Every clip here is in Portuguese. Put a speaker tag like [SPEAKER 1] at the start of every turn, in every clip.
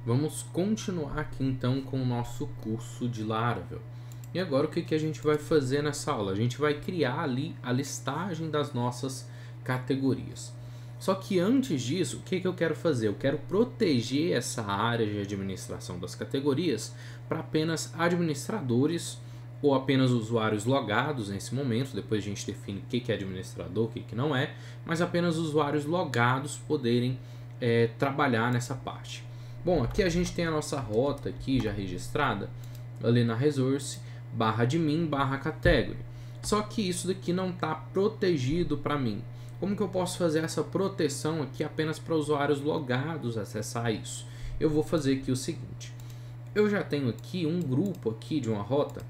[SPEAKER 1] Vamos continuar aqui então com o nosso curso de Laravel. E agora o que a gente vai fazer nessa aula? A gente vai criar ali a listagem das nossas categorias. Só que antes disso, o que eu quero fazer? Eu quero proteger essa área de administração das categorias para apenas administradores ou apenas usuários logados nesse momento. Depois a gente define o que é administrador, o que não é, mas apenas usuários logados poderem trabalhar nessa parte. Bom, aqui a gente tem a nossa rota aqui já registrada ali na resource /admin /category. Só que isso daqui não está protegido para mim. Como que eu posso fazer essa proteção aqui apenas para usuários logados acessar isso? Eu vou fazer aqui o seguinte. Eu já tenho aqui um grupo aqui de uma rota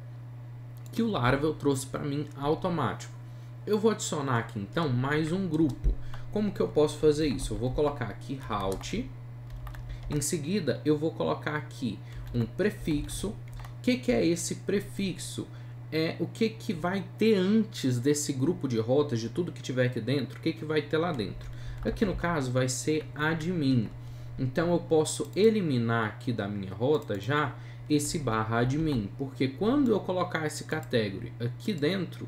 [SPEAKER 1] que o Laravel trouxe para mim automático. Eu vou adicionar aqui então mais um grupo. Como que eu posso fazer isso? Eu vou colocar aqui route. Em seguida, eu vou colocar aqui um prefixo. O que é esse prefixo? É o que vai ter antes desse grupo de rotas, de tudo que tiver aqui dentro, o que vai ter lá dentro. Aqui no caso vai ser admin. Então eu posso eliminar aqui da minha rota já esse /admin, porque quando eu colocar esse category aqui dentro,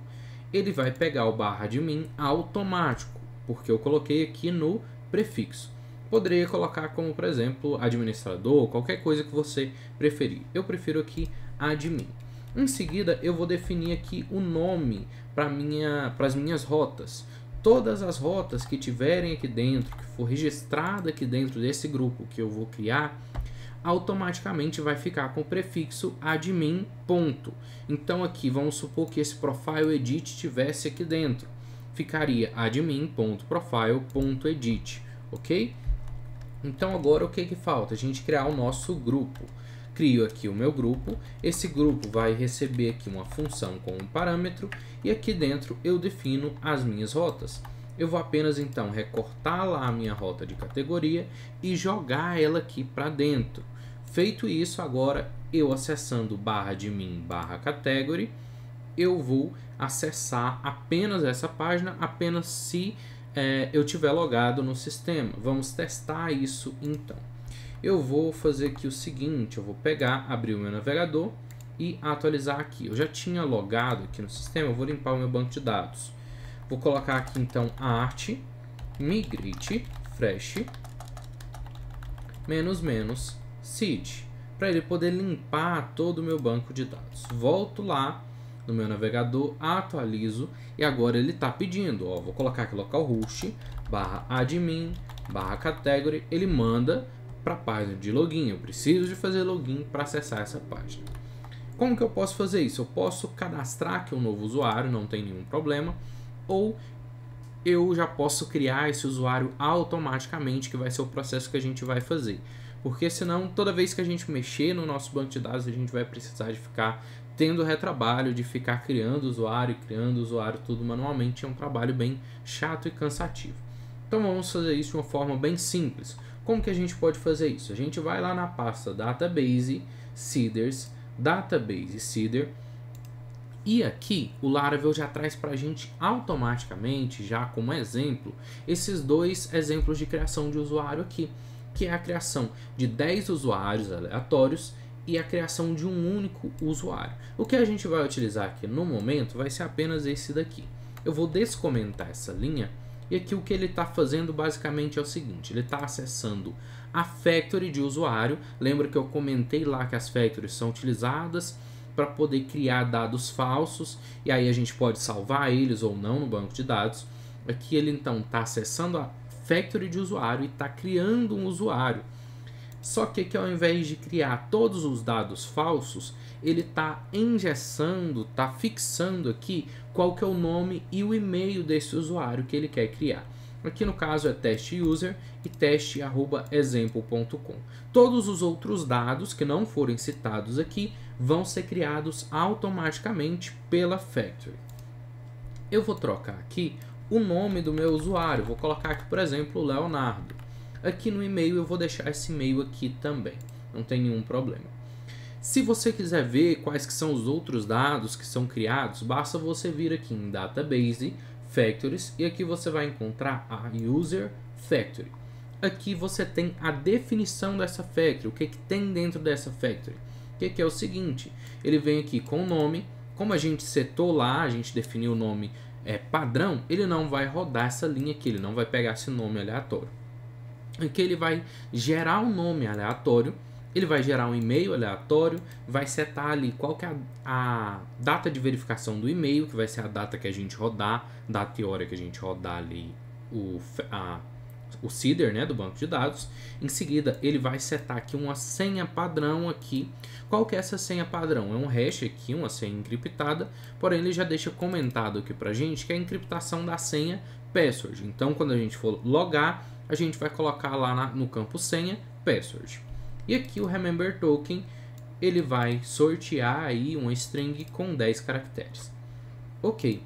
[SPEAKER 1] ele vai pegar o /admin automático, porque eu coloquei aqui no prefixo. Poderia colocar como, por exemplo, administrador, qualquer coisa que você preferir. Eu prefiro aqui admin. Em seguida, eu vou definir aqui o nome para as minhas rotas. Todas as rotas que tiverem aqui dentro, que for registrada aqui dentro desse grupo que eu vou criar, automaticamente vai ficar com o prefixo admin. Então aqui, vamos supor que esse profile edit tivesse aqui dentro. Ficaria admin.profile.edit, ok? Então agora o que falta? A gente criar o nosso grupo. Crio aqui o meu grupo, esse grupo vai receber aqui uma função com um parâmetro e aqui dentro eu defino as minhas rotas. Eu vou apenas então recortar lá a minha rota de categoria e jogar ela aqui para dentro. Feito isso, agora eu acessando /admin /category, eu vou acessar apenas essa página, apenas se eu tiver logado no sistema. Vamos testar isso então. Eu vou fazer aqui o seguinte, eu vou pegar, abrir o meu navegador e atualizar aqui. Eu já tinha logado aqui no sistema, eu vou limpar o meu banco de dados. Vou colocar aqui então a arte migrate fresh -- seed, para ele poder limpar todo o meu banco de dados. Volto lá no meu navegador, atualizo e agora ele está pedindo, ó, vou colocar aqui localhost /admin /category, ele manda para a página de login. Eu preciso de fazer login para acessar essa página. Como que eu posso fazer isso? Eu posso cadastrar aqui um novo usuário, não tem nenhum problema, ou eu já posso criar esse usuário automaticamente, que vai ser o processo que a gente vai fazer. Porque senão, toda vez que a gente mexer no nosso banco de dados, a gente vai precisar de ficar tendo retrabalho, de ficar criando usuário, tudo manualmente. É um trabalho bem chato e cansativo. Então vamos fazer isso de uma forma bem simples. Como que a gente pode fazer isso? A gente vai lá na pasta Database, Seeders, Database Seeder, e aqui o Laravel já traz para a gente automaticamente, já como exemplo, esses dois exemplos de criação de usuário aqui, que é a criação de 10 usuários aleatórios e a criação de um único usuário. O que a gente vai utilizar aqui no momento vai ser apenas esse daqui. Eu vou descomentar essa linha. E aqui o que ele está fazendo basicamente é o seguinte, ele está acessando a factory de usuário. Lembra que eu comentei lá que as factories são utilizadas para poder criar dados falsos, e aí a gente pode salvar eles ou não no banco de dados. Aqui ele então está acessando a factory de usuário e está criando um usuário. Só que aqui, ao invés de criar todos os dados falsos, ele está engessando, está fixando aqui qual que é o nome e o e-mail desse usuário que ele quer criar. Aqui no caso é test_user e teste@example.com. Todos os outros dados que não forem citados aqui vão ser criados automaticamente pela factory. Eu vou trocar aqui o nome do meu usuário, vou colocar aqui, por exemplo, Leonardo. Aqui no e-mail eu vou deixar esse e-mail aqui também, não tem nenhum problema. Se você quiser ver quais que são os outros dados que são criados, basta você vir aqui em Database, Factories, e aqui você vai encontrar a User Factory. aqui você tem a definição dessa factory, o que tem dentro dessa factory. O que é o seguinte, ele vem aqui com o nome, como a gente setou lá, a gente definiu o nome padrão, ele não vai rodar essa linha aqui, ele não vai pegar esse nome aleatório. Aqui ele vai gerar um nome aleatório, ele vai gerar um e-mail aleatório, vai setar ali qual que é a data de verificação do e-mail, que vai ser a data que a gente rodar, data e hora que a gente rodar ali o seeder, né, do banco de dados. Em seguida, ele vai setar aqui uma senha padrão aqui. Qual que é essa senha padrão? É um hash aqui, uma senha encriptada, porém ele já deixa comentado aqui pra gente que é a encriptação da senha password. Então, quando a gente for logar, a gente vai colocar lá no campo senha password. E aqui o remember token, ele vai sortear aí uma string com 10 caracteres. Ok,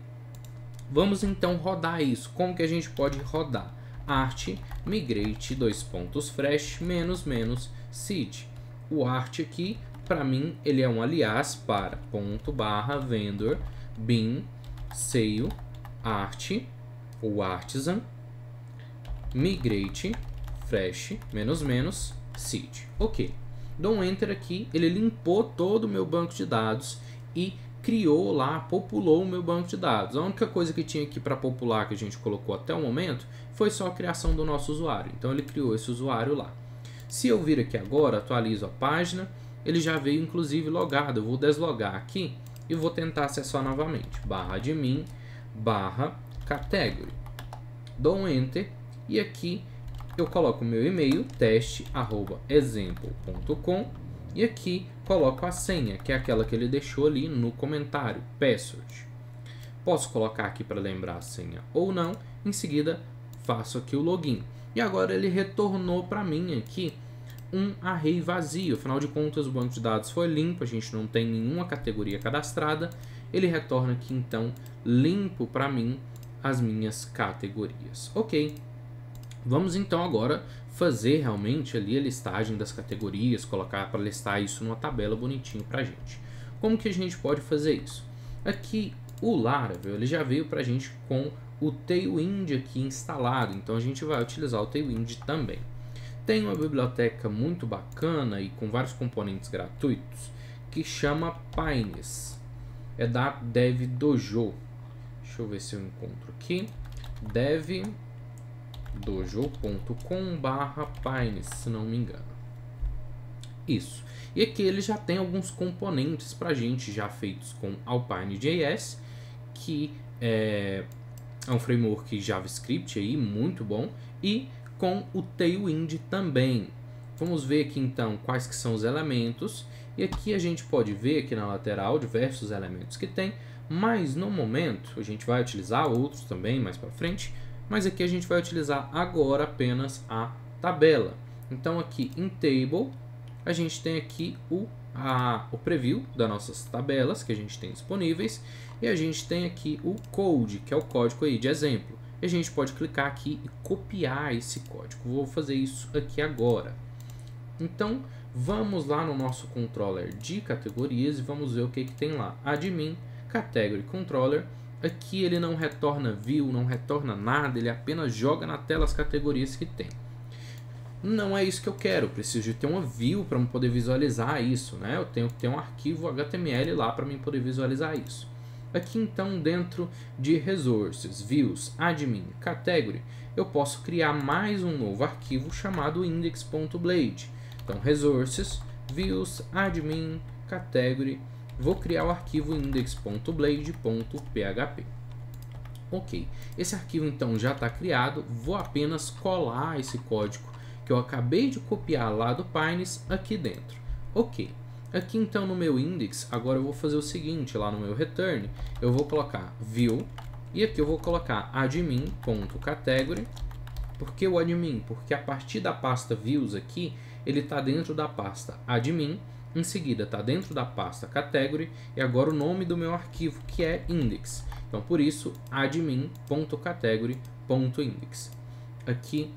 [SPEAKER 1] vamos então rodar isso. Como que a gente pode rodar? Art migrate fresh seed. O art aqui, para mim, ele é um aliás para .vendor bin sale art ou artisan migrate fresh seed. Ok, dou um enter aqui, ele limpou todo o meu banco de dados e criou lá, populou o meu banco de dados. A única coisa que tinha aqui para popular que a gente colocou até o momento foi só a criação do nosso usuário. Então ele criou esse usuário lá. Se eu vir aqui agora, atualizo a página, ele já veio inclusive logado. Eu vou deslogar aqui e vou tentar acessar novamente. /admin /category. Dou um enter e aqui eu coloco o meu e-mail teste@example.com e aqui coloco a senha, que é aquela que ele deixou ali no comentário, password. Posso colocar aqui para lembrar a senha ou não. Em seguida faço aqui o login. E agora ele retornou para mim aqui um array vazio. Afinal de contas, o banco de dados foi limpo, a gente não tem nenhuma categoria cadastrada. Ele retorna aqui então limpo para mim as minhas categorias. Ok, vamos então agora fazer realmente ali a listagem das categorias, colocar para listar isso numa tabela bonitinho para a gente. Como que a gente pode fazer isso? Aqui o Laravel ele já veio para a gente com o Tailwind aqui instalado, então a gente vai utilizar o Tailwind também. Tem uma biblioteca muito bacana e com vários componentes gratuitos que chama Pines, é da DevDojo. Deixa eu ver se eu encontro aqui, devdojo.com/Pines, se não me engano. Isso. E aqui ele já tem alguns componentes para a gente já feitos com Alpine.js, que é um framework JavaScript aí muito bom, e com o Tailwind também. Vamos ver aqui então quais que são os elementos, e aqui a gente pode ver aqui na lateral diversos elementos que tem, mas no momento a gente vai utilizar outros também mais para frente, mas aqui a gente vai utilizar agora apenas a tabela. Então aqui em Table a gente tem aqui o preview das nossas tabelas que a gente tem disponíveis, e a gente tem aqui o code, que é o código aí de exemplo. E a gente pode clicar aqui e copiar esse código. Vou fazer isso aqui agora. Então vamos lá no nosso controller de categorias e vamos ver o que tem lá. Admin Category Controller. Aqui ele não retorna view, não retorna nada, ele apenas joga na tela as categorias que tem. Não é isso que eu quero, eu preciso de ter uma view para poder visualizar isso, né? Eu tenho que ter um arquivo HTML lá para mim poder visualizar isso. Aqui então dentro de Resources, Views, Admin, Category, eu posso criar mais um novo arquivo chamado index.blade. Então Resources, Views, Admin, Category, vou criar o arquivo index.blade.php. Ok, esse arquivo então já está criado, vou apenas colar esse código que eu acabei de copiar lá do Pines aqui dentro. Ok, aqui então no meu index, agora eu vou fazer o seguinte, lá no meu return, eu vou colocar view, e aqui eu vou colocar admin.category. Por que o admin? Porque a partir da pasta views aqui, ele está dentro da pasta admin, em seguida está dentro da pasta category, e agora o nome do meu arquivo que é index. Então por isso admin.category.index. Aqui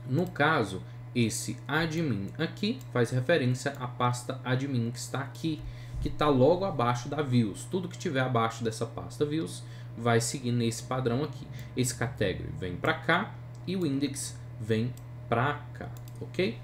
[SPEAKER 1] no caso, esse admin aqui faz referência à pasta admin que está aqui, que está logo abaixo da views. Tudo que tiver abaixo dessa pasta views vai seguir nesse padrão aqui. Esse category vem para cá e o index vem pra cá, ok?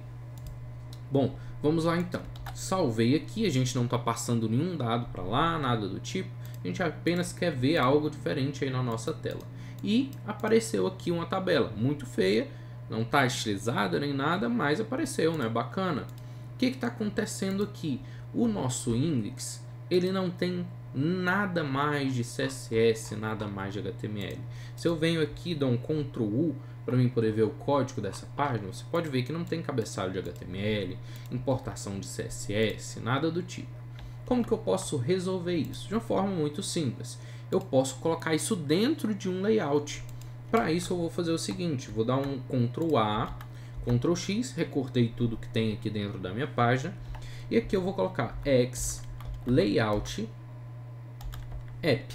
[SPEAKER 1] Bom, vamos lá então. Salvei aqui, a gente não está passando nenhum dado para lá, nada do tipo. A gente apenas quer ver algo diferente aí na nossa tela. E apareceu aqui uma tabela muito feia, não está estilizada nem nada, mas apareceu, né? Bacana. O que está acontecendo aqui? O nosso index, ele não tem nada mais de CSS, nada mais de HTML. Se eu venho aqui e dou um Ctrl U para mim poder ver o código dessa página, você pode ver que não tem cabeçalho de HTML, importação de CSS, nada do tipo. Como que eu posso resolver isso? De uma forma muito simples. Eu posso colocar isso dentro de um layout. Para isso eu vou fazer o seguinte, vou dar um Ctrl A, Ctrl X, recortei tudo que tem aqui dentro da minha página, e aqui eu vou colocar X Layout App.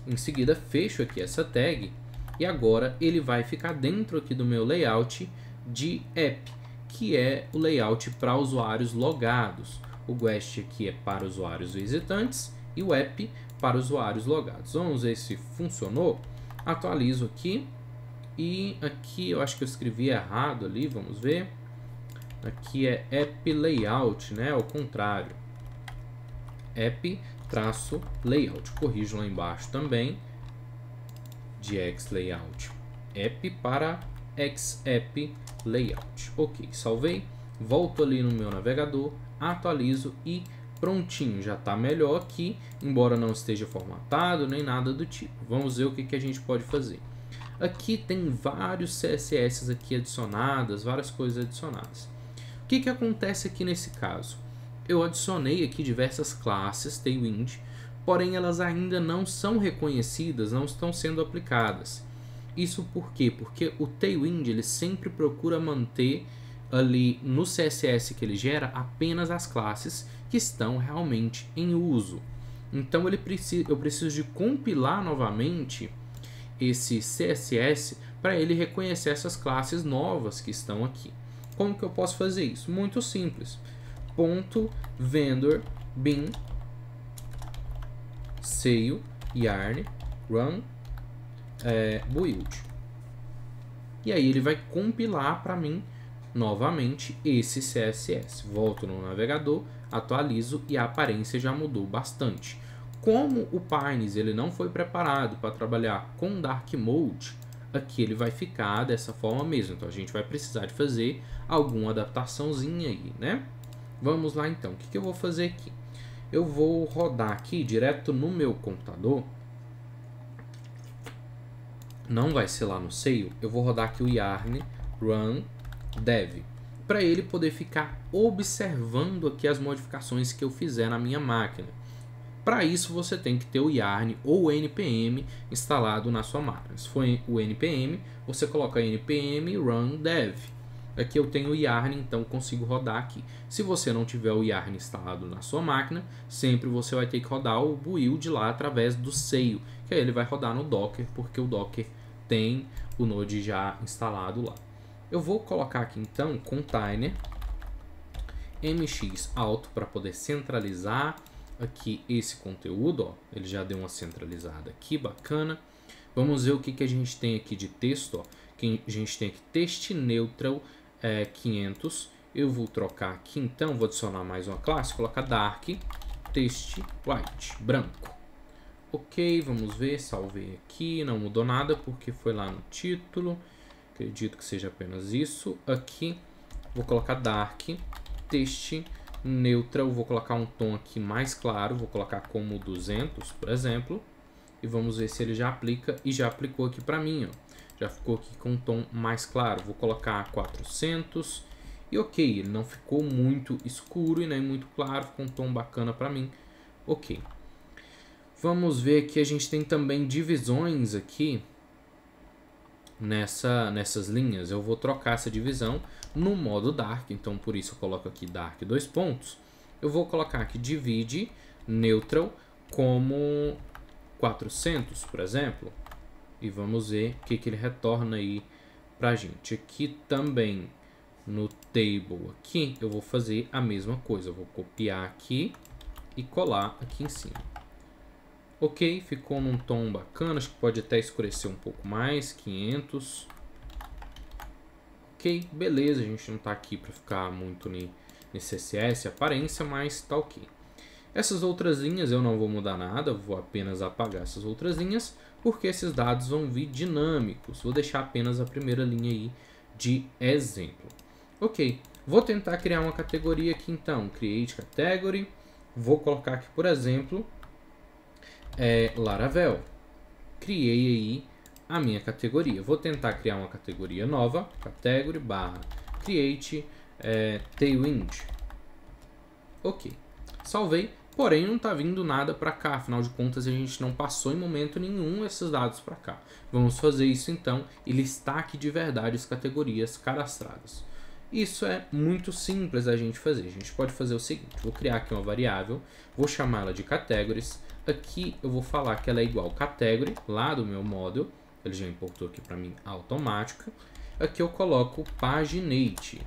[SPEAKER 1] Em seguida fecho aqui essa tag e agora ele vai ficar dentro aqui do meu layout de app, que é o layout para usuários logados. O guest aqui é para usuários visitantes e o app para usuários logados. Vamos ver se funcionou. Atualizo aqui e aqui eu acho que eu escrevi errado ali, vamos ver. Aqui é app layout, né? Ao contrário. App-layout. Corrijo lá embaixo também. De X layout app para X app layout. Ok, salvei. Volto ali no meu navegador, atualizo e prontinho. Já está melhor aqui, embora não esteja formatado nem nada do tipo. Vamos ver o que a gente pode fazer. Aqui tem vários CSS aqui adicionadas, várias coisas adicionadas. O que acontece aqui nesse caso? Eu adicionei aqui diversas classes Tailwind, porém elas ainda não são reconhecidas, não estão sendo aplicadas. Isso por quê? Porque o Tailwind ele sempre procura manter ali no CSS que ele gera apenas as classes que estão realmente em uso. Então eu preciso de compilar novamente esse CSS para ele reconhecer essas classes novas que estão aqui. Como que eu posso fazer isso? Muito simples. .vendor bin sail yarn run build. E aí ele vai compilar para mim novamente esse CSS. Volto no navegador, atualizo e a aparência já mudou bastante. Como o Pines ele não foi preparado para trabalhar com Dark Mode, aqui ele vai ficar dessa forma mesmo. Então a gente vai precisar de fazer alguma adaptaçãozinha aí, né? Vamos lá então. O que eu vou fazer aqui? Eu vou rodar aqui direto no meu computador. Não vai ser lá no Sail. Eu vou rodar aqui o yarn run dev, para ele poder ficar observando aqui as modificações que eu fizer na minha máquina. Para isso você tem que ter o yarn ou o npm instalado na sua máquina. Se for o npm, você coloca npm run dev. Aqui eu tenho o yarn, então consigo rodar aqui. Se você não tiver o yarn instalado na sua máquina, sempre você vai ter que rodar o build lá através do Sail, que aí ele vai rodar no Docker, porque o Docker tem o Node já instalado lá. Eu vou colocar aqui então container mx auto para poder centralizar aqui esse conteúdo, ó. Ele já deu uma centralizada aqui, bacana. Vamos ver o que a gente tem aqui de texto, ó. Que a gente tem aqui text neutral 500. Eu vou trocar aqui então, vou adicionar mais uma classe, colocar dark text white, branco. Ok, vamos ver, salvei aqui, não mudou nada porque foi lá no título. Acredito que seja apenas isso. Aqui vou colocar dark text neutral, vou colocar um tom aqui mais claro, vou colocar como 200, por exemplo, e vamos ver se ele já aplica, e já aplicou aqui para mim, ó. Já ficou aqui com um tom mais claro. Vou colocar 400 e ok, ele não ficou muito escuro e nem muito claro, ficou um tom bacana para mim. Ok. Vamos ver que a gente tem também divisões aqui nessas linhas. Eu vou trocar essa divisão no modo dark, então por isso eu coloco aqui dark 2 pontos. Eu vou colocar aqui divide neutral como 400, por exemplo. E vamos ver o que ele retorna aí pra gente. Aqui também no table aqui eu vou fazer a mesma coisa. Eu vou copiar aqui e colar aqui em cima. Ok, ficou num tom bacana. Acho que pode até escurecer um pouco mais. 500. Ok, beleza, a gente não está aqui para ficar muito nesse CSS, aparência, mas tá ok. Essas outras linhas eu não vou mudar nada, vou apenas apagar essas outras linhas, porque esses dados vão vir dinâmicos. Vou deixar apenas a primeira linha aí de exemplo. Ok, vou tentar criar uma categoria aqui então, Create Category. Vou colocar aqui, por exemplo, Laravel. Criei aí a minha categoria. Vou tentar criar uma categoria nova, category barra create Tailwind. Ok, salvei, porém não está vindo nada para cá, afinal de contas a gente não passou em momento nenhum esses dados para cá. Vamos fazer isso então e listar aqui de verdade as categorias cadastradas. Isso é muito simples a gente fazer. A gente pode fazer o seguinte, vou criar aqui uma variável, vou chamá-la de categories. Aqui eu vou falar que ela é igual category, lá do meu model, ele já importou aqui para mim automático. Aqui eu coloco paginate,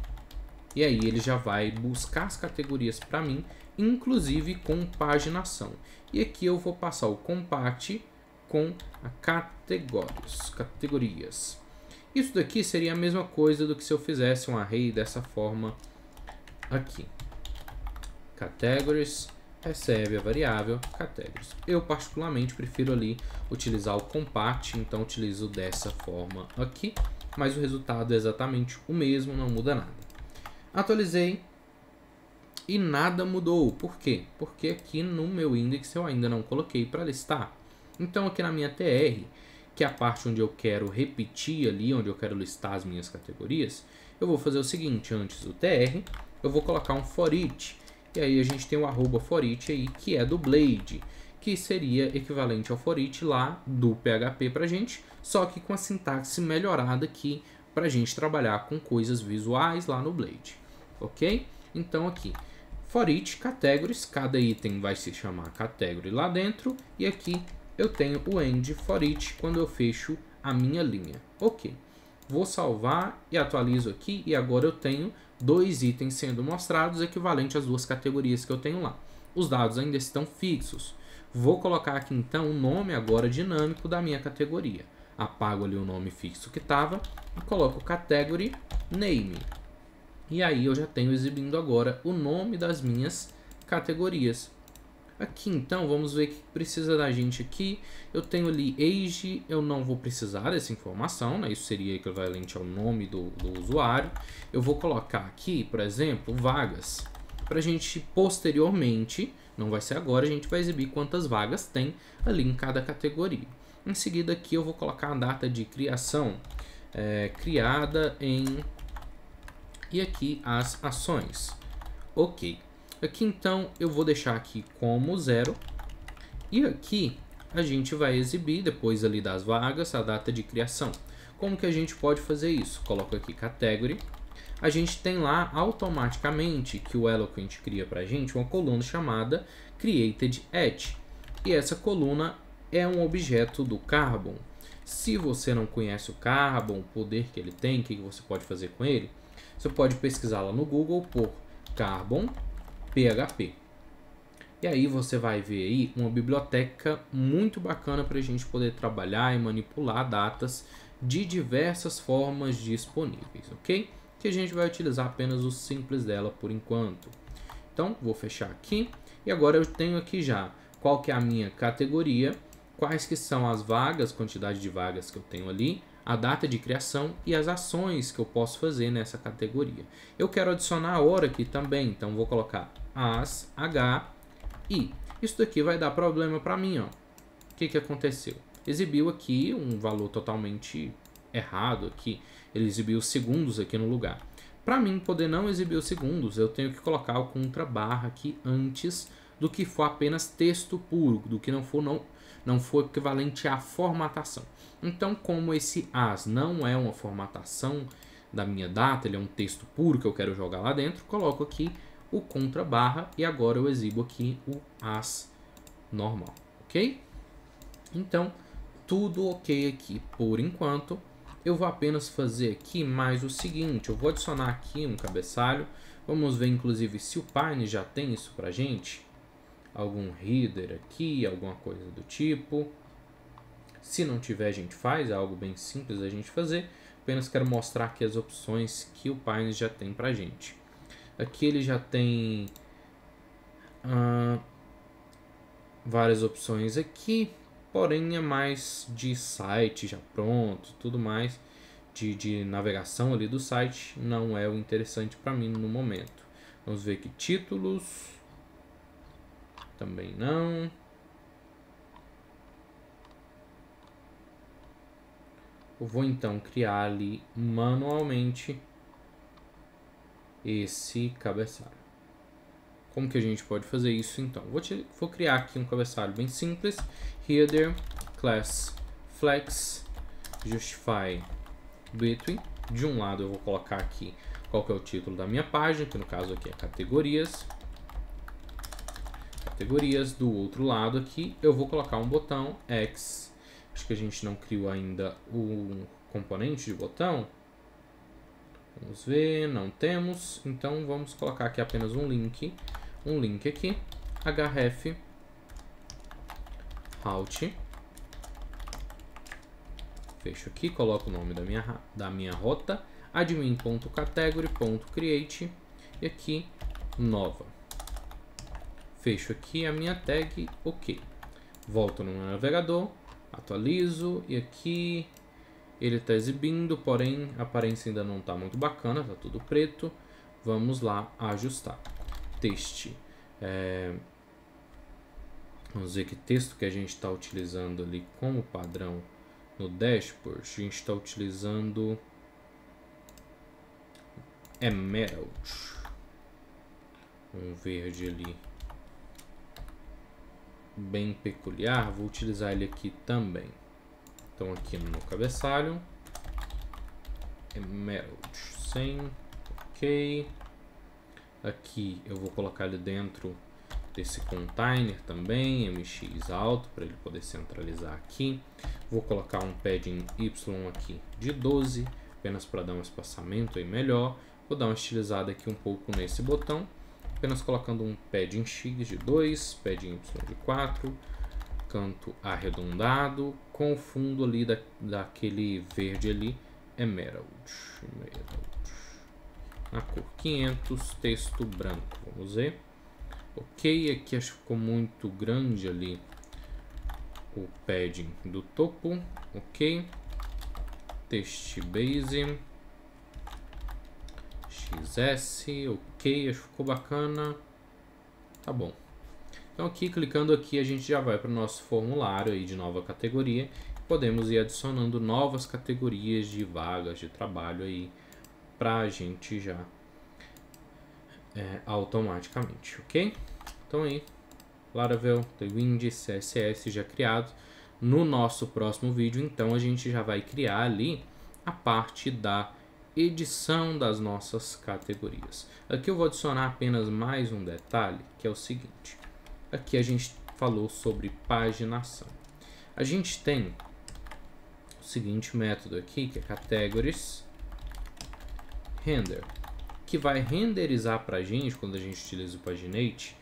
[SPEAKER 1] e aí ele já vai buscar as categorias para mim, inclusive com paginação. E aqui eu vou passar o compact com a categorias. Isso daqui seria a mesma coisa do que se eu fizesse um array dessa forma aqui. Categories recebe a variável categories. Eu particularmente prefiro ali utilizar o compact, então utilizo dessa forma aqui, mas o resultado é exatamente o mesmo, não muda nada. Atualizei e nada mudou. Por quê? Porque aqui no meu index eu ainda não coloquei para listar. Então aqui na minha TR, que é a parte onde eu quero repetir ali, onde eu quero listar as minhas categorias, eu vou fazer o seguinte, antes do TR, eu vou colocar um foreach. E aí a gente tem o arroba foreach aí, que é do Blade, que seria equivalente ao foreach lá do PHP pra gente, só que com a sintaxe melhorada aqui pra gente trabalhar com coisas visuais lá no Blade. Ok? Então aqui, foreach categories, cada item vai se chamar category lá dentro, e aqui eu tenho o end foreach quando eu fecho a minha linha. Ok, vou salvar e atualizo aqui, e agora eu tenho dois itens sendo mostrados, equivalente às duas categorias que eu tenho lá. Os dados ainda estão fixos. Vou colocar aqui então o nome agora dinâmico da minha categoria. Apago ali o nome fixo que estava e coloco category name. E aí eu já tenho exibindo agora o nome das minhas categorias. Aqui então, vamos ver o que precisa da gente aqui. Eu tenho ali age, eu não vou precisar dessa informação, né? Isso seria equivalente ao nome do usuário. Eu vou colocar aqui, por exemplo, vagas. Para a gente posteriormente, não vai ser agora, a gente vai exibir quantas vagas tem ali em cada categoria. Em seguida aqui eu vou colocar a data de criação, criada em... E aqui as ações. Ok. Aqui então eu vou deixar aqui como 0 e aqui a gente vai exibir depois ali das vagas a data de criação. Como que a gente pode fazer isso? Coloco aqui category, a gente tem lá automaticamente que o Eloquent cria para a gente uma coluna chamada created at, e essa coluna é um objeto do Carbon. Se você não conhece o Carbon, o poder que ele tem, o que você pode fazer com ele, você pode pesquisar lá no Google por Carbon PHP. E aí você vai ver aí uma biblioteca muito bacana para a gente poder trabalhar e manipular datas de diversas formas disponíveis, ok? Que a gente vai utilizar apenas o simples dela por enquanto. Então, vou fechar aqui. E agora eu tenho aqui já qual que é a minha categoria, quais que são as vagas, quantidade de vagas que eu tenho ali, a data de criação e as ações que eu posso fazer nessa categoria. Eu quero adicionar a hora aqui também, então vou colocar as h i. Isso daqui vai dar problema para mim, ó. O que que aconteceu? Exibiu aqui um valor totalmente errado aqui. Ele exibiu segundos aqui no lugar. Para mim poder não exibir os segundos, eu tenho que colocar o contra barra aqui antes do que for apenas texto puro, do que não for equivalente à formatação. Então, como esse as não é uma formatação da minha data, ele é um texto puro que eu quero jogar lá dentro, coloco aqui o contra barra e agora eu exibo aqui o as normal, ok? Então, tudo ok aqui por enquanto. Eu vou apenas fazer aqui mais o seguinte, eu vou adicionar aqui um cabeçalho. Vamos ver inclusive se o Pine já tem isso pra gente. Algum header aqui, alguma coisa do tipo. Se não tiver, a gente faz, é algo bem simples a gente fazer. apenas quero mostrar aqui as opções que o Pines já tem pra gente. Aqui ele já tem várias opções aqui, porém é mais de site já pronto, tudo mais de navegação ali do site, não é o interessante para mim no momento. Vamos ver aqui títulos, também não. Eu vou então criar ali manualmente esse cabeçalho. Como que a gente pode fazer isso então? Vou criar aqui um cabeçalho bem simples. Header, class, flex, justify between. De um lado eu vou colocar aqui qual que é o título da minha página, que no caso aqui é categorias. Categorias. Do outro lado aqui eu vou colocar um botão X. Acho que a gente não criou ainda o componente de botão. Vamos ver, não temos. Então vamos colocar aqui apenas um link aqui. href route. Fecho aqui, coloco o nome da minha rota, admin.category.create e aqui nova. Fecho aqui a minha tag, ok. Volto no meu navegador, atualizo e aqui ele está exibindo, porém a aparência ainda não está muito bacana, está tudo preto. Vamos lá ajustar. Texto. Vamos ver que texto que a gente está utilizando ali como padrão no dashboard. A gente está utilizando Emerald, um verde ali bem peculiar. Vou utilizar ele aqui também. Então aqui no meu cabeçalho, Emerald 100, ok. Aqui eu vou colocar ele dentro desse container também, mx alto, para ele poder centralizar aqui. Vou colocar um padding y aqui de 12, apenas para dar um espaçamento aí melhor. Vou dar uma estilizada aqui um pouco nesse botão, apenas colocando um padding x de 2, padding y de 4, canto arredondado, com o fundo ali daquele verde ali, Emerald. Na cor 500, texto branco, vamos ver. Ok, aqui acho que ficou muito grande ali o padding do topo, ok. Text base, XS, ok, acho que ficou bacana, tá bom. Então aqui, clicando aqui, a gente já vai para o nosso formulário aí de nova categoria. Podemos ir adicionando novas categorias de vagas de trabalho aí para a gente já automaticamente, ok? Então aí, Laravel, Tailwind, CSS já criado. No nosso próximo vídeo, então, a gente já vai criar ali a parte da edição das nossas categorias. Aqui eu vou adicionar apenas mais um detalhe, que é o seguinte. Aqui a gente falou sobre paginação. A gente tem o seguinte método aqui, que é categories render, que vai renderizar para a gente, quando a gente utiliza o paginate,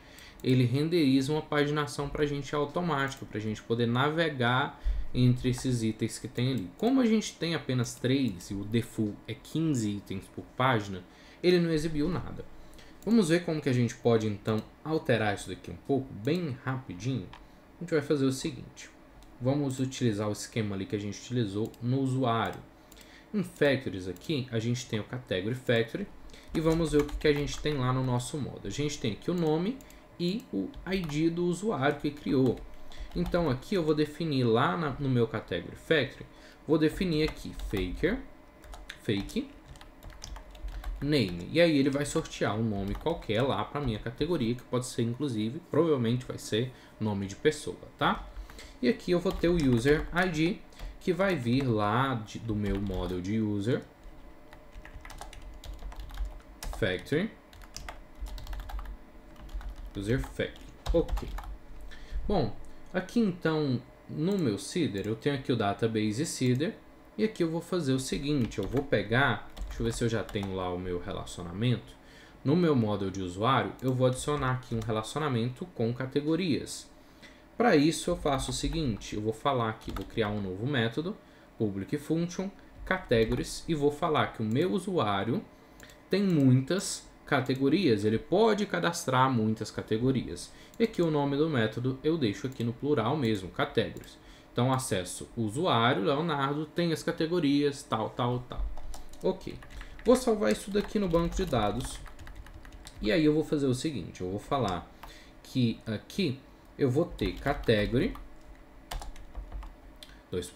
[SPEAKER 1] ele renderiza uma paginação para a gente automática, para a gente poder navegar entre esses itens que tem ali. Como a gente tem apenas 3 e o default é 15 itens por página, ele não exibiu nada. Vamos ver como que a gente pode então alterar isso daqui um pouco, bem rapidinho. A gente vai fazer o seguinte, vamos utilizar o esquema ali que a gente utilizou no usuário. Em Factories aqui, a gente tem o Category Factory e vamos ver o que a gente tem lá no nosso modo. A gente tem aqui o nome e o ID do usuário que criou. Então aqui eu vou definir lá no meu Category Factory, vou definir aqui fake name, e aí ele vai sortear um nome qualquer lá para minha categoria, que pode ser inclusive, provavelmente vai ser nome de pessoa, tá? E aqui eu vou ter o user ID, que vai vir lá do meu model de user factory, user factory, ok. Bom, aqui então no meu seeder eu tenho aqui o database seeder, e aqui eu vou fazer o seguinte, eu vou pegar, deixa eu ver se eu já tenho lá o meu relacionamento. No meu model de usuário eu vou adicionar aqui um relacionamento com categorias. Para isso eu faço o seguinte, eu vou falar aqui, vou criar um novo método, public function, categories e vou falar que o meu usuário tem muitas categorias, ele pode cadastrar muitas categorias. E aqui o nome do método eu deixo aqui no plural mesmo, categories. Então acesso o usuário, Leonardo, tem as categorias, tal. Ok. Vou salvar isso daqui no banco de dados. E aí eu vou fazer o seguinte, eu vou falar que aqui eu vou ter category, dois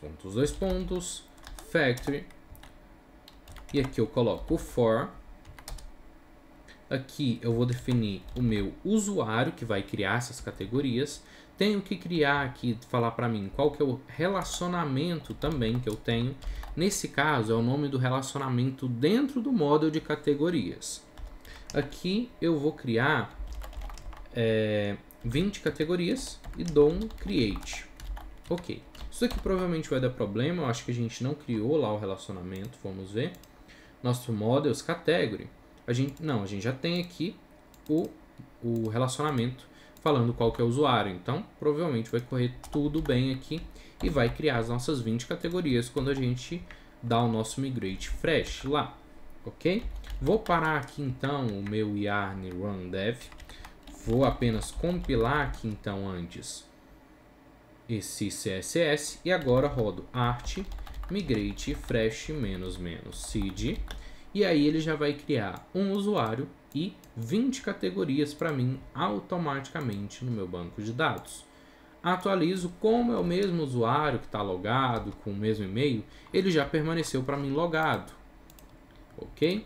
[SPEAKER 1] pontos, factory, e aqui eu coloco for. Aqui eu vou definir o meu usuário que vai criar essas categorias. Tenho que criar aqui, falar para mim qual que é o relacionamento também que eu tenho. Nesse caso é o nome do relacionamento dentro do model de categorias. Aqui eu vou criar 20 categorias e dou um create. Ok. Isso aqui provavelmente vai dar problema. Eu acho que a gente não criou lá o relacionamento. Vamos ver. Nosso models category. A gente já tem aqui o relacionamento falando qual que é o usuário. Então, provavelmente vai correr tudo bem aqui e vai criar as nossas 20 categorias quando a gente dá o nosso migrate fresh lá. Ok? Vou parar aqui então o meu yarn run dev. Vou apenas compilar aqui então antes esse CSS e agora rodo art migrate fresh --seed. E aí ele já vai criar um usuário e 20 categorias para mim automaticamente no meu banco de dados. Atualizo, como é o mesmo usuário que está logado, com o mesmo e-mail, ele já permaneceu para mim logado. Ok?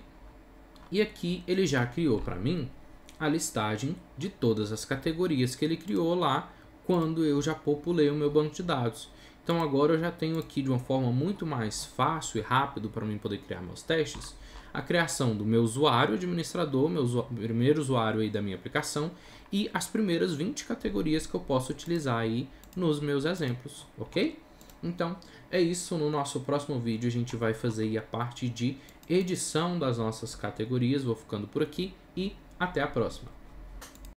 [SPEAKER 1] E aqui ele já criou para mim a listagem de todas as categorias que ele criou lá quando eu já populei o meu banco de dados. Então agora eu já tenho aqui de uma forma muito mais fácil e rápido para mim poder criar meus testes, a criação do meu usuário administrador, primeiro usuário aí da minha aplicação e as primeiras 20 categorias que eu posso utilizar aí nos meus exemplos, ok? Então é isso, no nosso próximo vídeo a gente vai fazer aí a parte de edição das nossas categorias. Vou ficando por aqui e até a próxima.